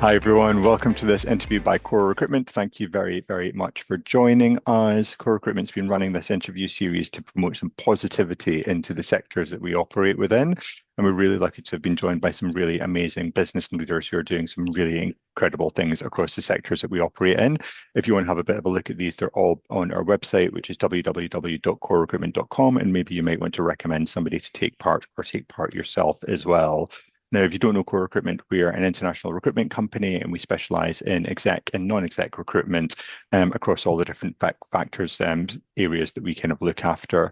Hi, everyone. Welcome to this interview by Core Recruitment. Thank you very, very much for joining us. Core Recruitment's been running this interview series to promote some positivity into the sectors that we operate within. And we're really lucky to have been joined by some really amazing business leaders who are doing some really incredible things across the sectors that we operate in. If you want to have a bit of a look at these, they're all on our website, which is www.corerecruitment.com. And maybe you might want to recommend somebody to take part or take part yourself as well. Now, if you don't know Core Recruitment, we are an international recruitment company and we specialize in exec and non-exec recruitment across all the different factors, areas that we kind of look after.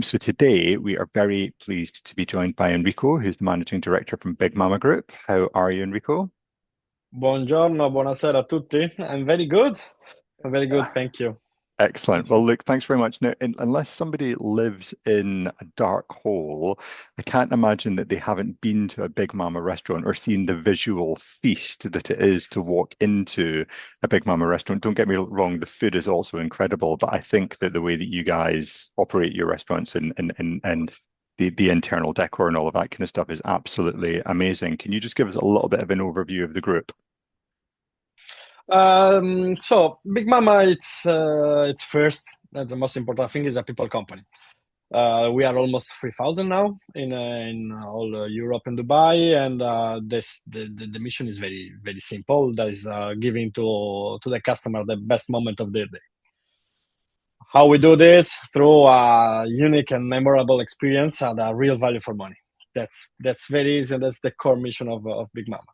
So today we are very pleased to be joined by Enrico, who's the managing director from Big Mama Group. How are you, Enrico? Buongiorno, buonasera a tutti. I'm very good. I'm very good, thank you. Excellent. Well, look, thanks very much. Now, unless somebody lives in a dark hole, I can't imagine that they haven't been to a Big Mama restaurant or seen the visual feast that it is to walk into a Big Mama restaurant. Don't get me wrong, the food is also incredible, but I think that the way that you guys operate your restaurants and the internal decor and all of that kind of stuff is absolutely amazing. Can you just give us a little bit of an overview of the group? So Big Mama, it's first. That's the most important thing is a people company. We are almost 3,000 now in all Europe and Dubai, and the mission is very simple. That is giving to the customer the best moment of their day. How we do this through a unique and memorable experience and a real value for money. That's very easy, and that's the core mission of Big Mama.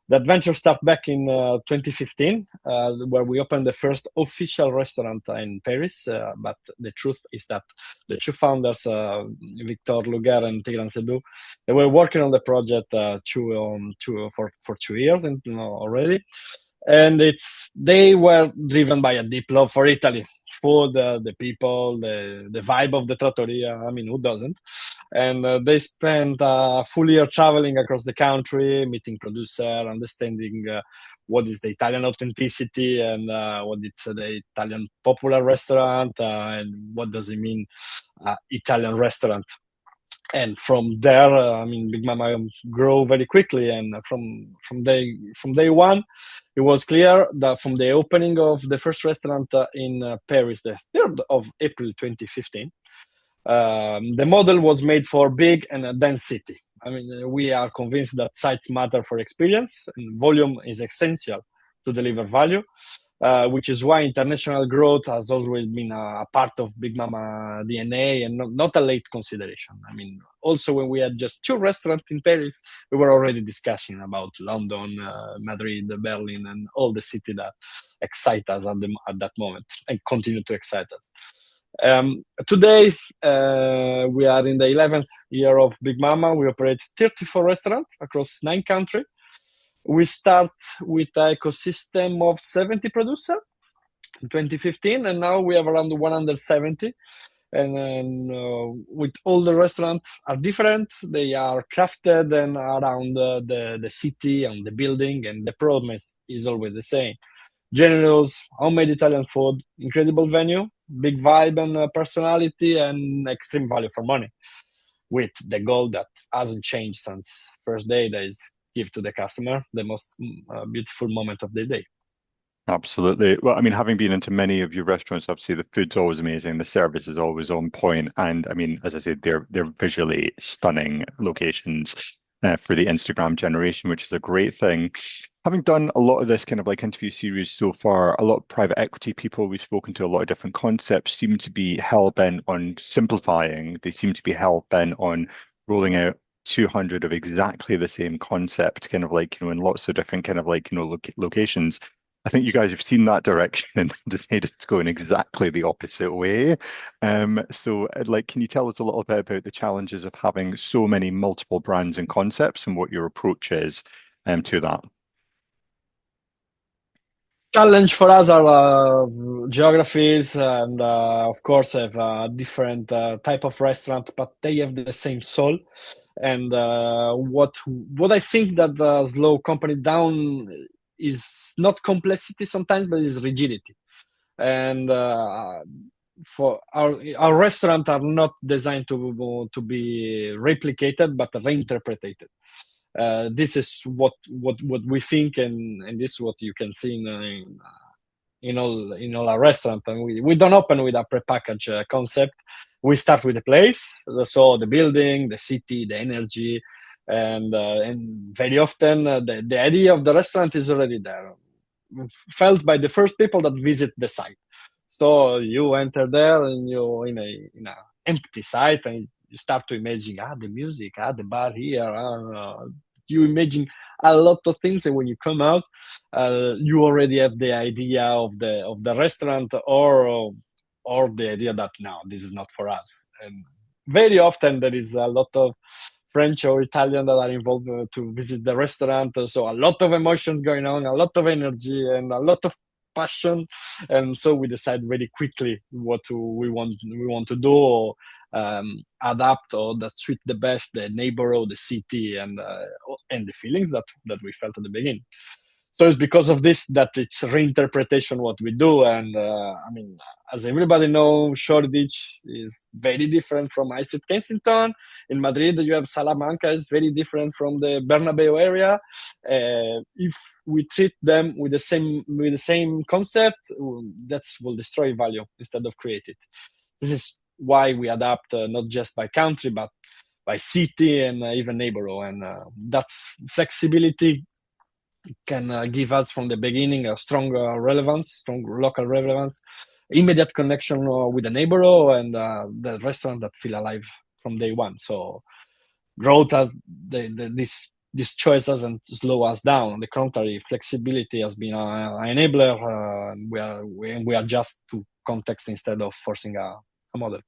The adventure started back in 2015, where we opened the first official restaurant in Paris. But the truth is that the two founders, Victor Luger and Tigran Sedou, they were working on the project for 2 years already. And they were driven by a deep love for Italy, food, the people, the vibe of the trattoria. I mean, who doesn't? And they spent a full year traveling across the country, meeting producer, understanding what is the Italian authenticity and what is the Italian popular restaurant, and what does it mean Italian restaurant. And from there, Big Mama grew very quickly. And from day one, it was clear that from the opening of the first restaurant in Paris, the 3rd of April 2015, the model was made for big and a dense city. We are convinced that sites matter for experience, and volume is essential to deliver value, which is why international growth has always been a part of Big Mama DNA and not a late consideration. Also when we had just 2 restaurants in Paris, we were already discussing about London, Madrid, Berlin, and all the city that excite us at that moment and continue to excite us. Today, we are in the 11th year of Big Mama. We operate 34 restaurants across 9 countries. We start with an ecosystem of 70 producers in 2015, and now we have around 170. And with all the restaurants are different. They are crafted and around the city and the building, and the promise is always the same. Generous, homemade Italian food, incredible venue, big vibe and personality, and extreme value for money. With the goal that hasn't changed since first day, that is give to the customer the most beautiful moment of the day. Absolutely. Well, having been into many of your restaurants, obviously the food's always amazing, the service is always on point, and as I said, they're visually stunning locations for the Instagram generation, which is a great thing. Having done a lot of this kind of like interview series so far, a lot of private equity people we've spoken to, a lot of different concepts seem to be hell bent on simplifying. They seem to be hell bent on rolling out 200 of exactly the same concept, kind of like, in lots of different kind of like, locations. I think you guys have seen that direction and decided to go in exactly the opposite way. So, like, can you tell us a little bit about the challenges of having so many multiple brands and concepts and what your approach is to that? Challenge for us are geographies, and of course have different type of restaurant, but they have the same soul. And what I think that slow company down is not complexity sometimes, but is rigidity. And for our restaurant are not designed to be replicated, but reinterpreted. This is what we think, and this is what you can see in all our restaurant. And we don't open with a prepackaged concept. We start with the place, so the building, the city, the energy, and very often the idea of the restaurant is already there, felt by the first people that visit the site. So you enter there and you in a empty site, and you start to imagine the music, the bar here. You imagine a lot of things, and when you come out, you already have the idea of the restaurant, or the idea that no, this is not for us. And very often there is a lot of French or Italian that are involved to visit the restaurant. So a lot of emotions going on, a lot of energy, and a lot of passion. And so we decide very quickly what we want to do, or adapt, or that suit the best the neighborhood, the city, and the feelings that we felt at the beginning. So it's because of this that it's reinterpretation what we do. And I mean, as everybody knows, Shoreditch is very different from High Street Kensington. In Madrid, you have Salamanca, is very different from the Bernabeu area. If we treat them with the same concept, that will destroy value instead of create it. This is why we adapt, not just by country, but by city, and even neighborhood. And that's flexibility can give us from the beginning a strong relevance, strong local relevance, immediate connection with the neighborhood, and the restaurant that feel alive from day one. So growth has this choice doesn't slow us down. On the contrary, flexibility has been an enabler. We adjust to context instead of forcing a model.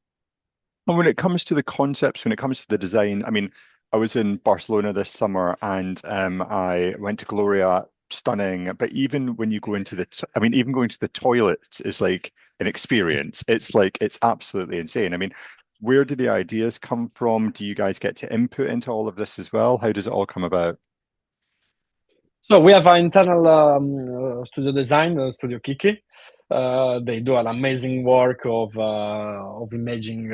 And when it comes to the concepts, when it comes to the design, I mean, I was in Barcelona this summer, and I went to Gloria, stunning. But even when you go into I mean, even going to the toilets is like an experience. It's absolutely insane. I mean, where do the ideas come from? Do you guys get to input into all of this as well? How does it all come about? So we have an internal studio design, Studio Kiki. They do an amazing work of imaging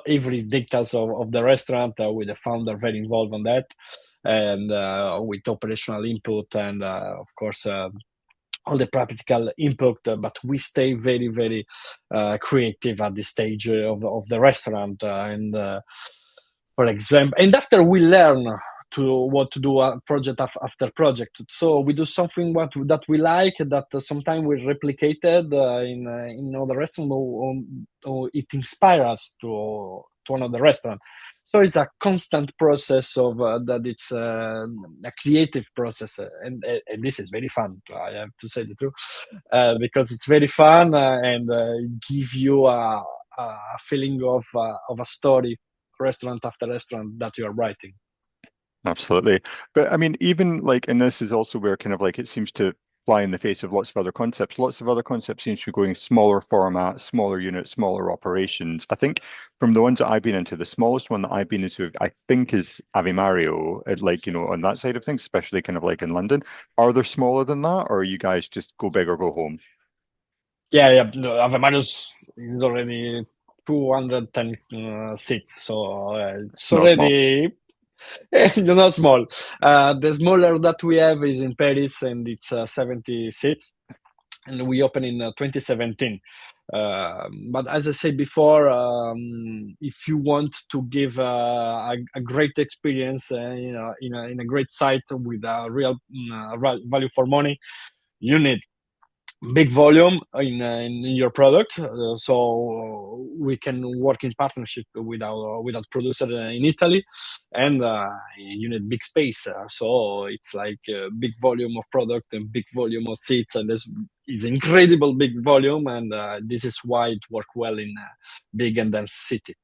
every details of the restaurant, with the founder very involved on that, and with operational input, and of course all the practical input. But we stay very, very creative at this stage of the restaurant, and for example, and after we learn to what to do project after project. So we do something that we like, that sometimes we replicated in other restaurant, or it inspires us to another restaurant. So it's a constant process of that. It's a creative process, and this is very fun. I have to say the truth, because it's very fun, and give you a feeling of a story, restaurant after restaurant, that you are writing. Absolutely. But I mean, even like, and this is also where kind of like it seems to fly in the face of lots of other concepts. Lots of other concepts seems to be going smaller format, smaller units, smaller operations. I think from the ones that I've been into, the smallest one that I've been into, I think is Ave Mario, like, on that side of things, especially kind of like in London. Are there smaller than that, or you guys just go big or go home? Yeah, yeah. No, Ave Marius is already 210 seats, so it's Not small. already not small. The smaller that we have is in Paris, and it's 70 seats, and we opened in 2017. But as I said before, if you want to give a great experience, in a great site with a real value for money, you need big volume in your product, so we can work in partnership with our producer in Italy, and you need big space, so it's like a big volume of product and big volume of seats, and this is incredible big volume, and this is why it work well in big and dense city.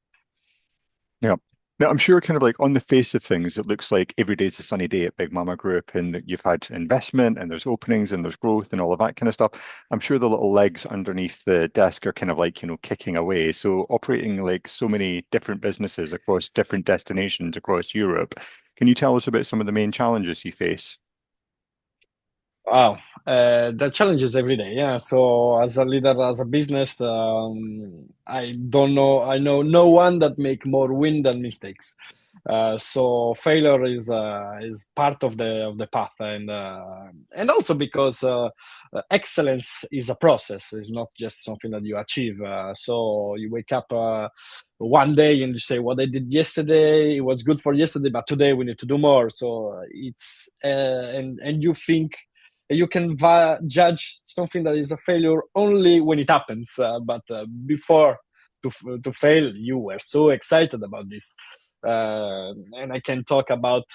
Yeah. Now, I'm sure kind of like on the face of things, it looks like every day is a sunny day at Big Mama Group, and that you've had investment and there's openings and there's growth and all of that kind of stuff. I'm sure the little legs underneath the desk are kind of like, kicking away. So operating like so many different businesses across different destinations across Europe, can you tell us about some of the main challenges you face? Wow, the challenges every day. Yeah. So as a leader, as a business, I don't know. I know no one that make more win than mistakes. So failure is part of the path, and also because excellence is a process. It's not just something that you achieve. So you wake up one day and you say, "What I did yesterday, it was good for yesterday, but today we need to do more." So it's and you think you can judge something that is a failure only when it happens, but before to fail, you were so excited about this. And I can talk about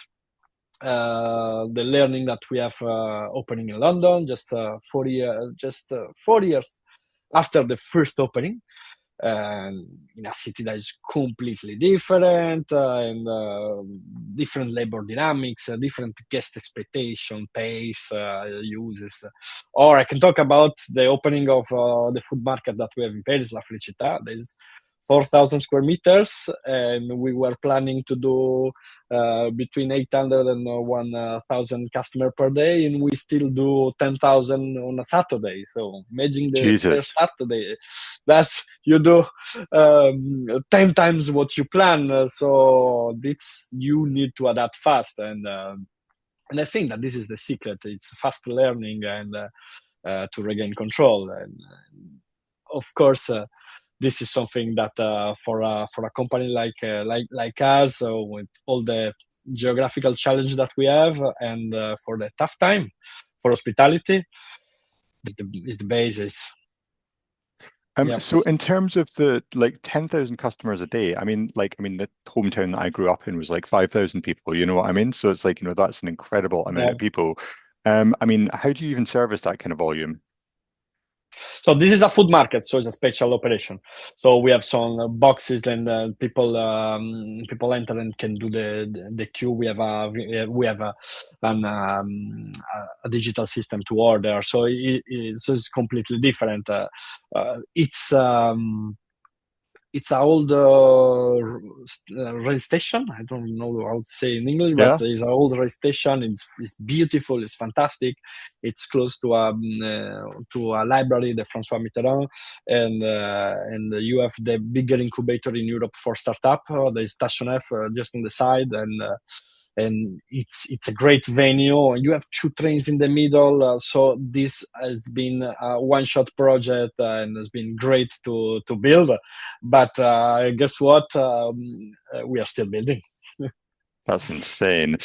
the learning that we have opening in London just 4 years after the first opening, in a city that is completely different, and different labor dynamics, different guest expectation, pace, uses. Or I can talk about the opening of the food market that we have in Paris, La Felicità. There's 4,000 square meters, and we were planning to do between 800 and 1,000 customer per day, and we still do 10,000 on a Saturday. So imagine the first Jesus. Saturday, that's you do 10 times what you plan. So this you need to adapt fast, and I think that this is the secret. It's fast learning and to regain control. And of course, this is something that for a company like us, with all the geographical challenge that we have, and for the tough time for hospitality, is the basis. Yeah. So in terms of the like 10,000 customers a day, the hometown that I grew up in was like 5,000 people, you know what I mean? So it's like, that's an incredible amount Yeah. of people. How do you even service that kind of volume? So this is a food market, so it's a special operation. So we have some boxes, and people enter and can do the queue. We have a digital system to order, so it's completely different. It's an old rail station. I don't know how to say in English, but Yeah. it's an old rail station. It's beautiful. It's fantastic. It's close to a library, the François Mitterrand, and you have the bigger incubator in Europe for startup. There's Station F just on the side, and it's a great venue. You have two trains in the middle, so this has been a one-shot project, and has been great to build. But guess what? We are still building. That's insane.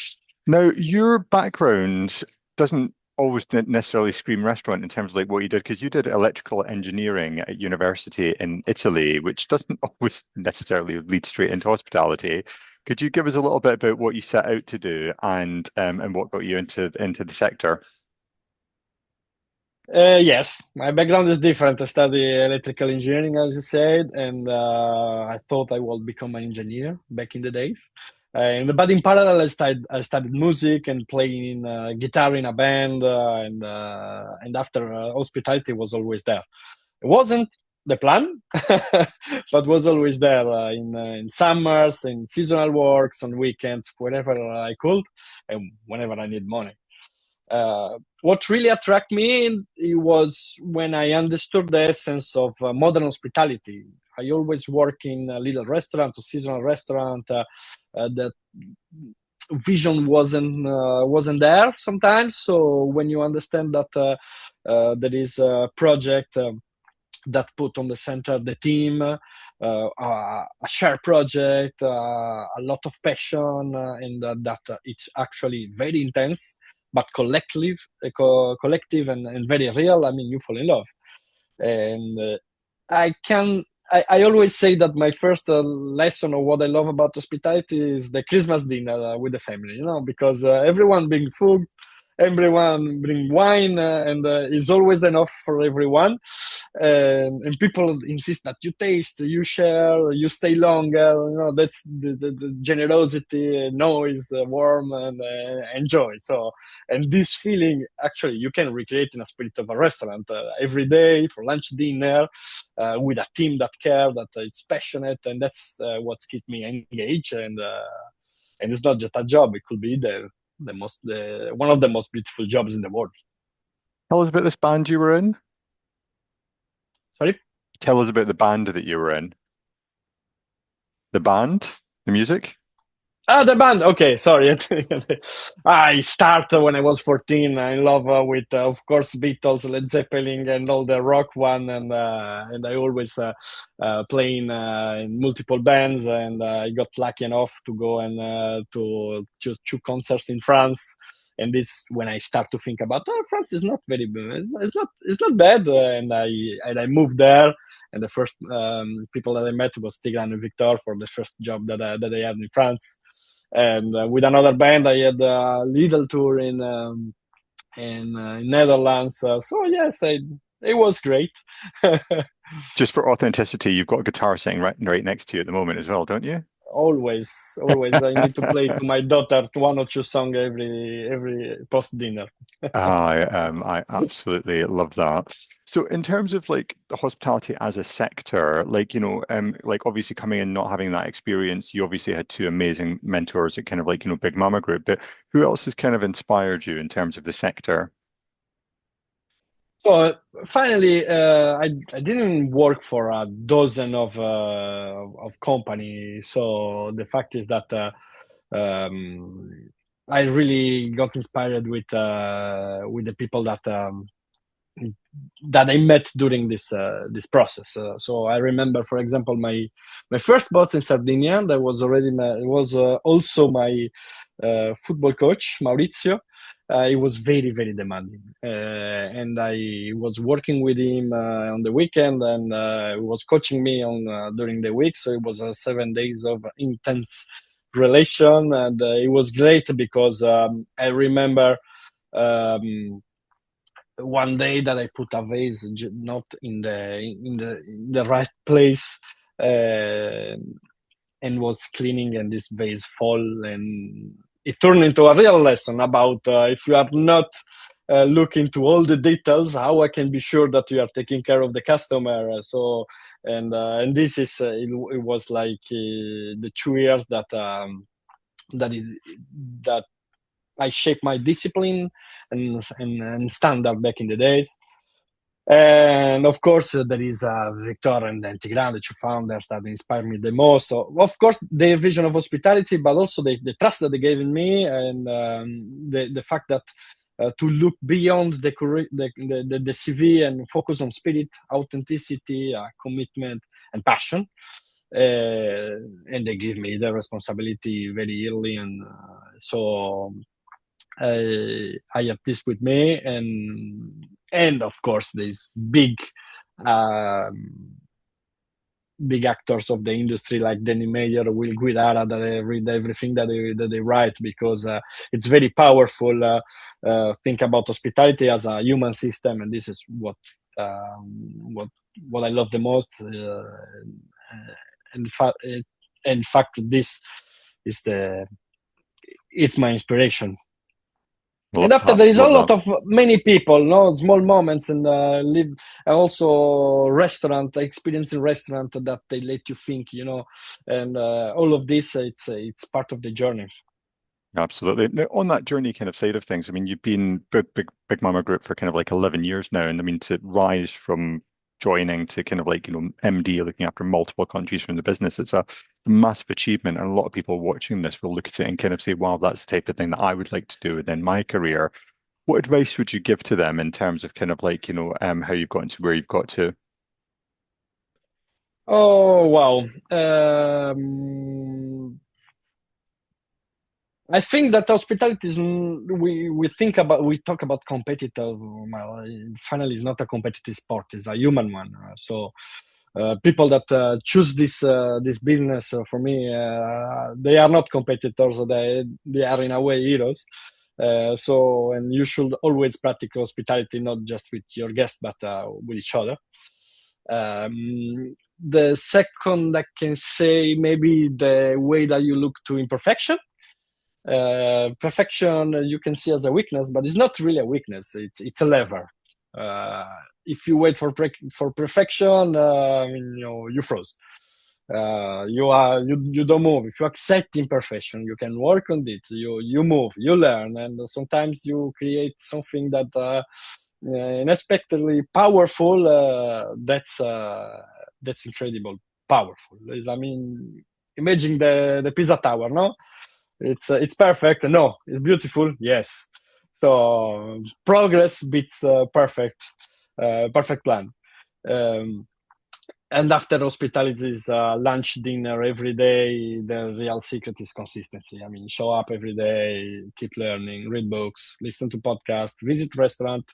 Now, your background doesn't always necessarily scream restaurant in terms of like what you did, because you did electrical engineering at university in Italy, which doesn't always necessarily lead straight into hospitality. Could you give us a little bit about what you set out to do and what got you into the sector? Yes, my background is different. I study electrical engineering, as you said, and I thought I would become an engineer back in the days. But in parallel, I studied music and playing guitar in a band, and after hospitality was always there. It wasn't the plan, but was always there in summers, in seasonal works, on weekends, whenever I could, and whenever I need money. What really attracted me it was when I understood the essence of modern hospitality. I always work in a little restaurant, a seasonal restaurant. That vision wasn't there sometimes. So when you understand that there is a project that put on the center the team, a shared project, a lot of passion, and that it's actually very intense, but collective and very real. I mean, you fall in love, and I can. I always say that my first lesson of what I love about hospitality is the Christmas dinner with the family, because everyone bring food, everyone bring wine, and it's always enough for everyone. And people insist that you taste, you share, you stay longer. That's the generosity, noise, warm, and enjoy. So, and this feeling actually you can recreate in a spirit of a restaurant every day for lunch, dinner, with a team that care, that it's passionate, and that's what's kept me engaged. And it's not just a job; it could be one of the most beautiful jobs in the world. Tell us about this band you were in. Sorry. Tell us about the band that you were in. The band, the music. Ah, the band. Okay, sorry. I started when I was 14. I love with, of course, Beatles, Led Zeppelin, and all the rock one, and I always playing in multiple bands, and I got lucky enough to go and to two concerts in France. And this when I start to think about, oh, France is not very bad. It's not bad, and I moved there. And the first people that I met was Tigran and Victor for the first job that I had in France. And with another band, I had a little tour in Netherlands. So yes, it was great. Just for authenticity, you've got a guitar sitting right next to you at the moment as well, don't you? Always, always. I need to play to my daughter one or two songs every post dinner. I absolutely love that. So in terms of like the hospitality as a sector, like, like obviously coming in, not having that experience, you obviously had two amazing mentors at kind of like, Big Mama Group, but who else has kind of inspired you in terms of the sector? So finally, I didn't work for a dozen of company. So the fact is that I really got inspired with the people that I met during this process. So I remember, for example, my first boss in Sardinia. That was already was also my football coach, Maurizio. He was very very demanding, and I was working with him on the weekend, and he was coaching me on during the week. So it was 7 days of intense relation, and it was great because I remember. One day that I put a vase not in the right place, and was cleaning, and this vase fall, and it turned into a real lesson about if you are not looking to all the details, how I can be sure that you are taking care of the customer. So and this is it was like the 2 years that it, that I shaped my discipline and standard back in the days. And of course, there is Victor and Tigran, the two founders that inspired me the most. So, of course, their vision of hospitality, but also the trust that they gave in me, and the fact that to look beyond the CV and focus on spirit, authenticity, commitment, and passion. And they give me the responsibility very early, and so I have this with me, and of course these um, big actors of the industry like Danny Meyer, Will Guidara, that I read everything that they write, because it's very powerful. Think about hospitality as a human system, and this is what I love the most. In fact, this is it's my inspiration. And Love after that. there is a Love lot that. of many people, no small moments, and live also restaurant experiencing restaurant that they let you think, and all of this, it's part of the journey. Absolutely. Now, on that journey kind of side of things, I mean, you've been Big Mama Group for kind of like 11 years now. And I mean, to rise from joining to kind of like, MD looking after multiple countries from the business, it's a massive achievement. And a lot of people watching this will look at it and kind of say, wow, that's the type of thing that I would like to do within my career. What advice would you give to them in terms of kind of like, how you've gotten to where you've got to? Oh wow. I think that hospitality is we talk about competitive. Well, finally, it's not a competitive sport; it's a human one. So people that choose this business, for me, they are not competitors. They are in a way heroes. So, and you should always practice hospitality, not just with your guests, but with each other. The second, I can say, maybe the way that you look to imperfection. Perfection, you can see as a weakness, but it's not really a weakness. It's a lever. Uh, if you wait for perfection, you froze. You don't move. If you accept imperfection, you can work on it. You move, you learn, and sometimes you create something that unexpectedly powerful. That's incredible, powerful. I mean, imagine the Pisa Tower, no? It's perfect. No, it's beautiful. Yes. So progress beats perfect. Perfect plan. Um, and after hospitality is lunch, dinner every day. The real secret is consistency. I mean, show up every day, keep learning, read books, listen to podcasts, visit restaurant,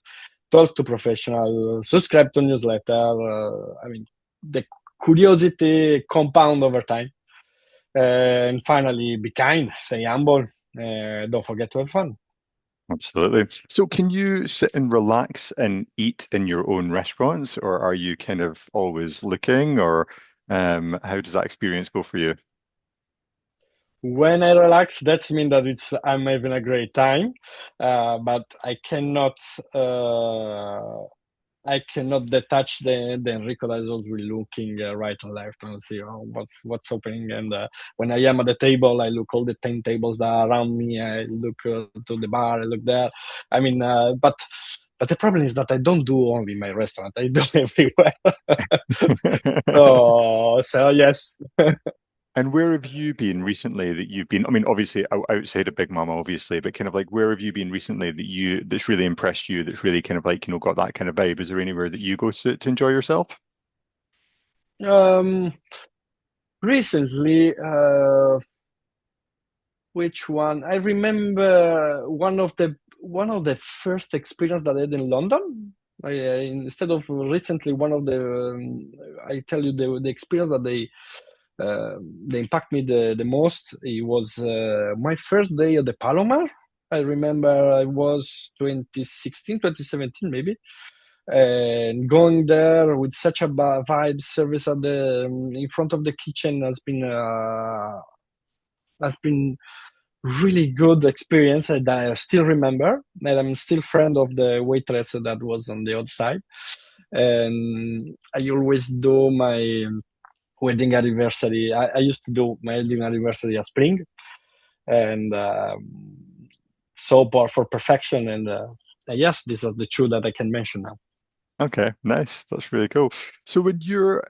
talk to professional, subscribe to newsletter. I mean, the curiosity compound over time. And finally, be kind, stay humble. Don't forget to have fun. Absolutely. So can you sit and relax and eat in your own restaurants, or are you kind of always looking, or how does that experience go for you? When I relax, that means that I'm having a great time, but I cannot detach the Enrico that is always looking right and left and see what's happening. And when I am at the table, I look all the 10 tables that are around me. I look to the bar, I look there. I mean, but the problem is that I don't do only my restaurant. I do everywhere. So yes. And where have you been recently that you've been? I mean, obviously outside of Big Mama, obviously, but kind of like where have you been recently that's really impressed you, that's really kind of like, got that kind of vibe? Is there anywhere that you go to enjoy yourself? Um, Recently, which one? I remember one of the first experience that I had in London. Instead of recently, one of the I tell you the experience that they impact me the most. It was my first day at the Palomar. I remember I was 2016, 2017 maybe, and going there with such a vibe service at the in front of the kitchen has been really good experience that I still remember, and I'm still friend of the waitress that was on the outside. And I always do my wedding anniversary. I used to do my wedding anniversary at spring, and so for perfection. And yes, this is the truth that I can mention now. Okay, nice. That's really cool. So when you're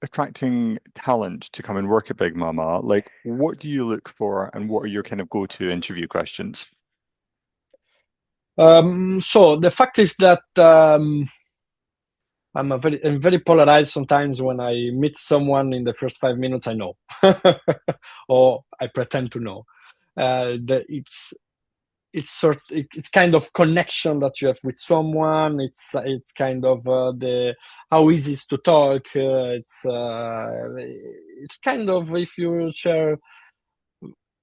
attracting talent to come and work at Big Mama, like what do you look for and what are your kind of go-to interview questions? So the fact is that I'm very polarized sometimes. When I meet someone in the first 5 minutes, I know, or I pretend to know. It's kind of connection that you have with someone. It's kind of the how easy is to talk. It's kind of if you share,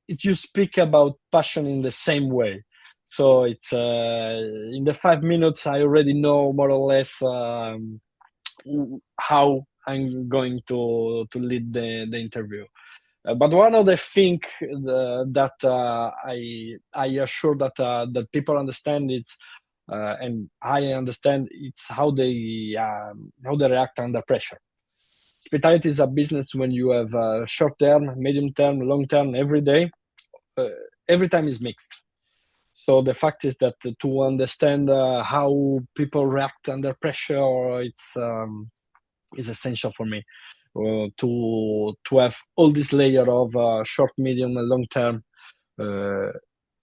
if you speak about passion in the same way. So it's in the 5 minutes I already know more or less how I'm going to lead the interview. But one of the thing that I assure that people understand it's and I understand it's how they react under pressure. Hospitality is a business when you have short term, medium term, long term, every day. Uh, every time is mixed. So the fact is that to understand how people react under pressure, it's is essential for me to have all this layer of short, medium, and long term uh,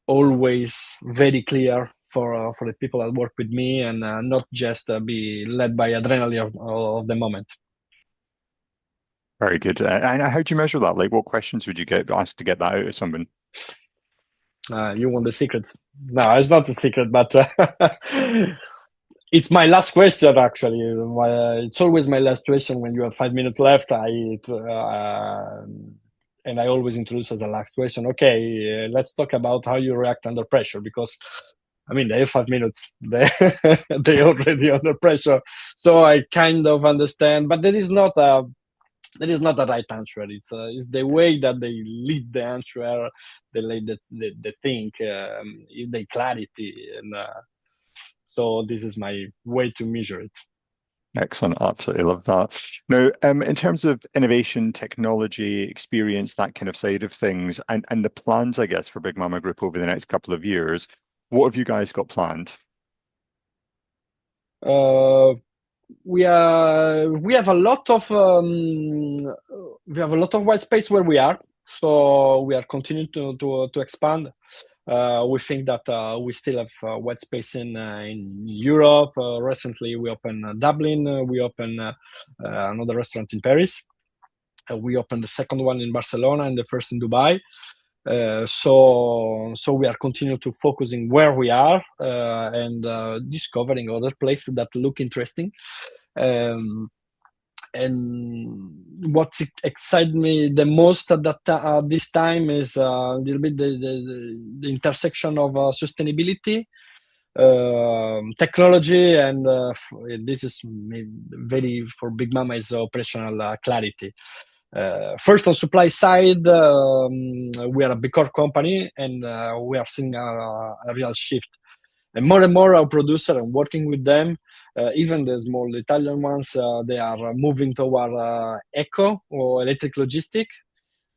always very clear for the people that work with me, and not just be led by adrenaline of the moment. Very good. And how do you measure that? Like what questions would you get asked to get that out of someone? You want the secrets? No, it's not a secret, but it's my last question actually. It's always my last question when you have 5 minutes left. And I always introduce as a last question. Okay, let's talk about how you react under pressure, because I mean they have 5 minutes. They already under pressure, so I kind of understand. But there is not a right answer. It's the way that they lead the answer, they lead the thing, the clarity, and so this is my way to measure it. Excellent. Absolutely love that. Now, in terms of innovation, technology, experience, that kind of side of things, and the plans, I guess, for Big Mama Group over the next couple of years, what have you guys got planned? Uh, we have a lot of white space where we are. So we are continuing to expand. We think that we still have white space in Europe. Recently, we opened Dublin. We opened another restaurant in Paris. We opened the second one in Barcelona and the first in Dubai. So we are continuing to focusing where we are and discovering other places that look interesting. And what excites me the most at this time is a little bit the intersection of sustainability, technology, and this is very for Big Mama is operational clarity. First, on supply side, we are a big core company, and we are seeing a real shift. And more our producers and working with them, even the small Italian ones, they are moving toward eco or electric logistic.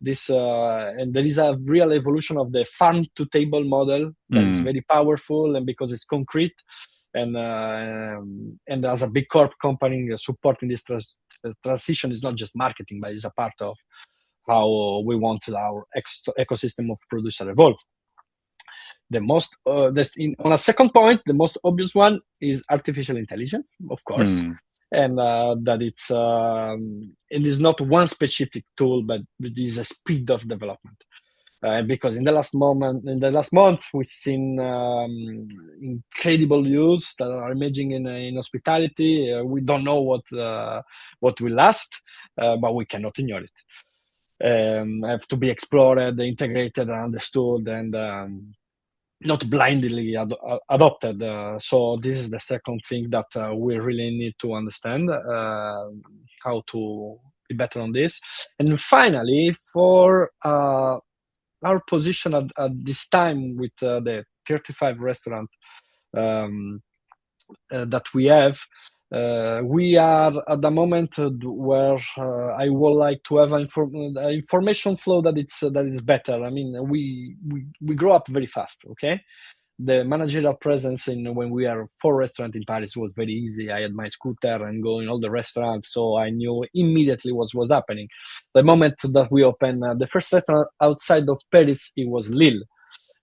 This and there is a real evolution of the farm to table model that is very powerful, and because it's concrete, and as a big corp company supporting this transition is not just marketing, but it's a part of how we want our ecosystem of producer evolve. The most on a second point, the most obvious one is artificial intelligence, of course, and that it is not one specific tool, but it is a speed of development. Because in the last month, we've seen incredible use that are emerging in hospitality. We don't know what will last, but we cannot ignore it. Have to be explored, integrated, understood, and not blindly adopted. So this is the second thing that we really need to understand how to be better on this. And finally, for our position at this time with the 35 restaurant that we have, we are at the moment where I would like to have an information flow that is better. I mean, we grow up very fast. Okay, the managerial presence when we are 4 restaurants in Paris was very easy. I had my scooter and go in all the restaurants, so I knew immediately what was happening. The moment that we opened the first restaurant outside of Paris, it was Lille.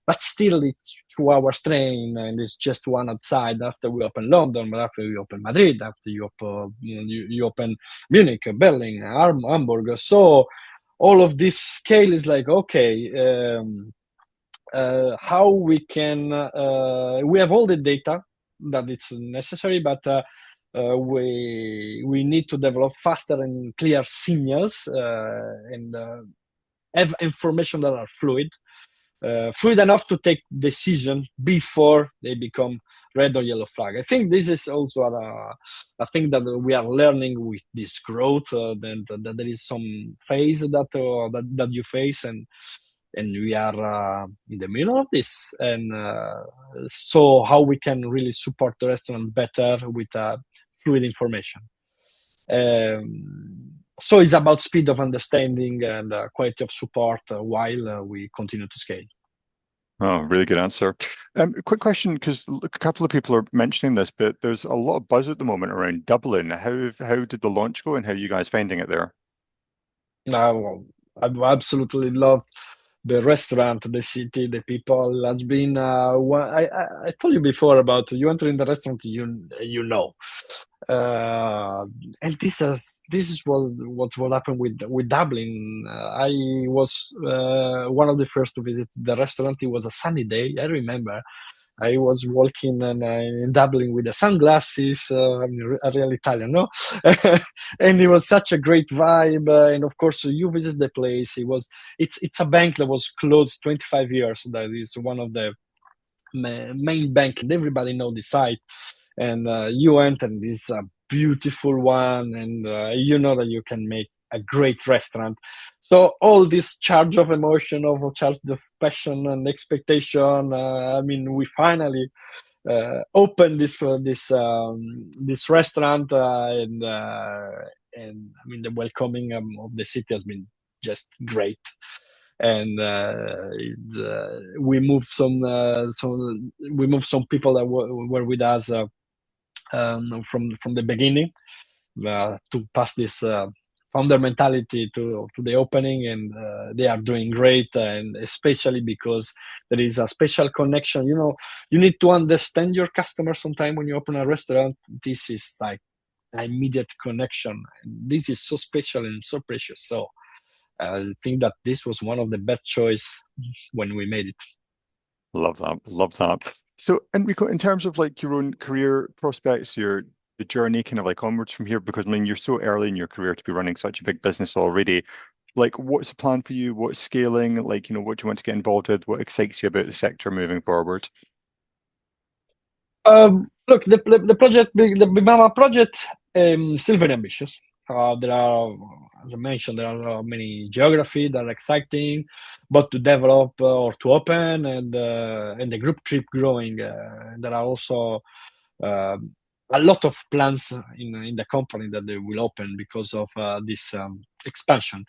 But still, it's 2 hours train, and it's just one outside. After we open London, but after we open Madrid, after you open Munich, Berlin, Hamburg. So all of this scale is like, okay, how we can. We have all the data that it's necessary, but we need to develop faster and clear signals and have information that are fluid enough to take decision before they become red or yellow flag. I think this is also a thing that we are learning with this growth. That there is some phase that you face, and we are in the middle of this. And so how we can really support the restaurant better with fluid information. So it's about speed of understanding and quality of support while we continue to scale. Oh, really good answer. Quick question, because a couple of people are mentioning this, but there's a lot of buzz at the moment around Dublin. How did the launch go, and how are you guys finding it there? Well, I absolutely love the restaurant, the city, the people. Has been I told you before about you enter in the restaurant, you know, and this is what happened with Dublin. I was one of the first to visit the restaurant. It was a sunny day. I remember. I was walking in Dublin with the sunglasses. I'm a real Italian, no? And it was such a great vibe. And of course, you visit the place. It's a bank that was closed 25 years. That is one of the main bank, and everybody know the site. And you enter this beautiful one, and you know that you can make a great restaurant. So all this charge of emotion, charge of passion and expectation. I mean, we finally opened this restaurant, and I mean the welcoming of the city has been just great. And we moved some people that were with us from the beginning to pass this founder mentality to the opening, and they are doing great, and especially because there is a special connection. You need to understand your customer. Sometime when you open a restaurant, this is like an immediate connection. This is so special and so precious. So I think that this was one of the best choice when we made it. Love that. Love that. So, Enrico, in terms of like your own career prospects, the journey kind of like onwards from here, because I mean, you're so early in your career to be running such a big business already. Like, what's the plan for you? What's scaling? Like, what do you want to get involved with? What excites you about the sector moving forward? Look, the project, the Big Mama project, still very ambitious. There are, as I mentioned, there are many geography that are exciting, but to develop or to open, and the group keep growing. There are also a lot of plans in the company that they will open because of this expansion.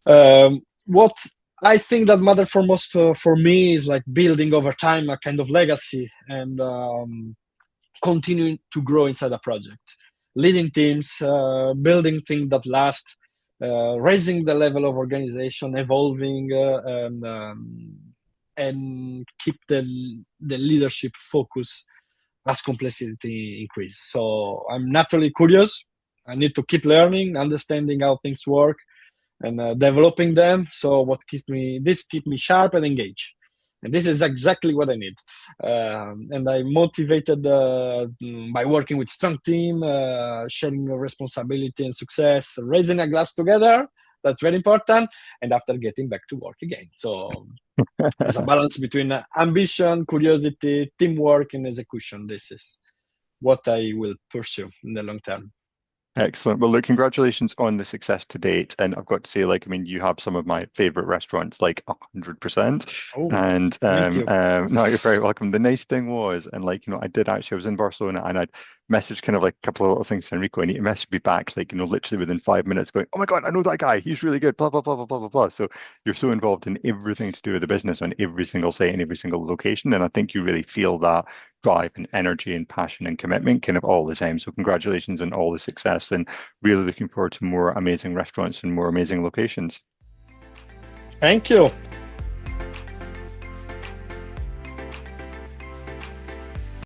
What I think that matter foremost for me is like building over time a kind of legacy, and continuing to grow inside a project, leading teams, building things that last, raising the level of organization, evolving, and keep the leadership focus as complexity increase. So I'm naturally curious. I need to keep learning, understanding how things work, and developing them. So keep me sharp and engaged, and this is exactly what I need. And I'm motivated by working with strong team, sharing responsibility and success, raising a glass together. That's very important. And after getting back to work again. So there's a balance between ambition, curiosity, teamwork, and execution. This is what I will pursue in the long term. Excellent. Well, look, congratulations on the success to date. And I've got to say, like, I mean, you have some of my favorite restaurants, like 100%. Oh, And thank you. no, you're very welcome. The nice thing was, and like, I was in Barcelona and I'd messaged kind of like a couple of little things to Enrico, and he messaged me back, like, literally within 5 minutes going, oh my God, I know that guy. He's really good, blah, blah, blah, blah, blah, blah, blah. So you're so involved in everything to do with the business on every single site and every single location. And I think you really feel that drive and energy and passion and commitment kind of all the time. So congratulations on all the success, and really looking forward to more amazing restaurants and more amazing locations. Thank you.